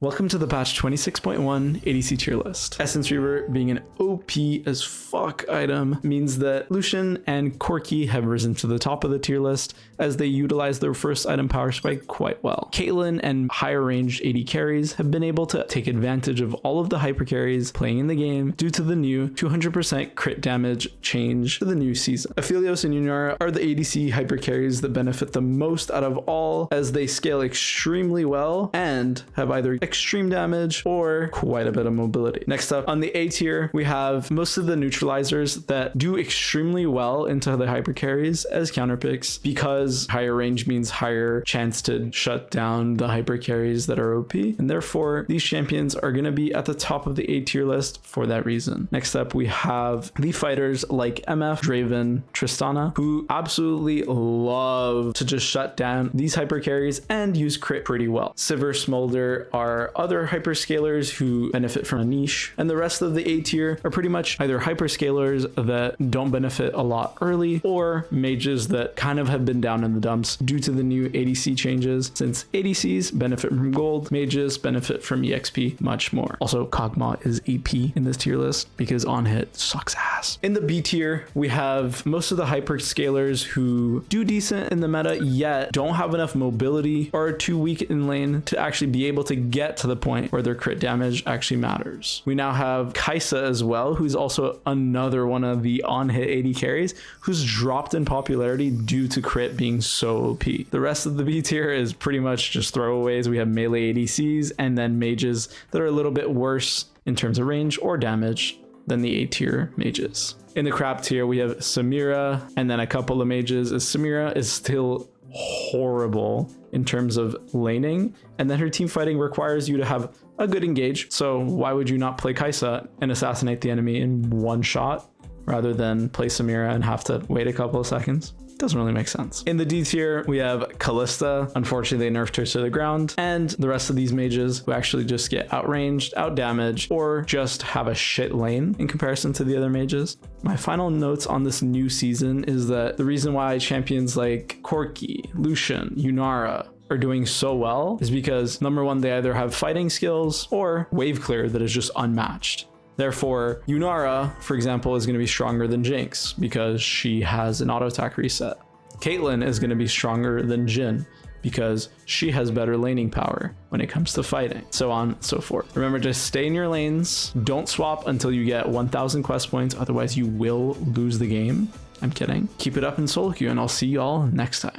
Welcome to the patch 26.1 ADC tier list. Essence Reaver being an OP as fuck item means that Lucian and Corki have risen to the top of the tier list as they utilize their first item power spike quite well. Caitlyn and higher range AD carries have been able to take advantage of all of the hyper carries playing in the game due to the new 200% crit damage change to the new season. Aphelios and Yunara are the ADC hyper carries that benefit the most out of all as they scale extremely well and have either extreme damage or quite a bit of mobility. Next up on the A tier, we have most of the neutralizers that do extremely well into the hyper carries as counter picks because higher range means higher chance to shut down the hyper carries that are OP, and therefore these champions are going to be at the top of the A tier list for that reason. Next up, we have the fighters like MF, Draven, Tristana, who absolutely love to just shut down these hyper carries and use crit pretty well. Sivir, Smolder are other hyperscalers who benefit from a niche, and the rest of the A tier are pretty much either hyperscalers that don't benefit a lot early or mages that kind of have been down in the dumps due to the new ADC changes. Since ADCs benefit from gold, mages benefit from EXP much more. Also, Kog'Maw is AP in this tier list because on hit sucks ass. In the B tier, we have most of the hyperscalers who do decent in the meta yet don't have enough mobility or are too weak in lane to actually be able to get to the point where their crit damage actually matters. We now have Kai'Sa as well, who's also another one of the on-hit AD carries who's dropped in popularity due to crit being so OP. The rest of the B tier is pretty much just throwaways. We have melee ADCs and then mages that are a little bit worse in terms of range or damage than the A tier mages. In the crap tier, we have Samira and then a couple of mages. Samira is still horrible in terms of laning, and then her team fighting requires you to have a good engage. So why would you not play Kai'Sa and assassinate the enemy in one shot rather than play Samira and have to wait a couple of seconds? Doesn't really make sense. In the D tier, we have Callista. Unfortunately, they nerfed her to the ground, and the rest of these mages who actually just get outranged, outdamaged, or just have a shit lane in comparison to the other mages. My final notes on this new season is that the reason why champions like Corki, Lucian, Yunara are doing so well is because number one, they either have fighting skills or wave clear that is just unmatched. Therefore, Yunara, for example, is going to be stronger than Jinx because she has an auto attack reset. Caitlyn is going to be stronger than Jhin because she has better laning power when it comes to fighting, so on and so forth. Remember to stay in your lanes, don't swap until you get 1000 quest points, otherwise you will lose the game. I'm kidding. Keep it up in solo queue, and I'll see y'all next time.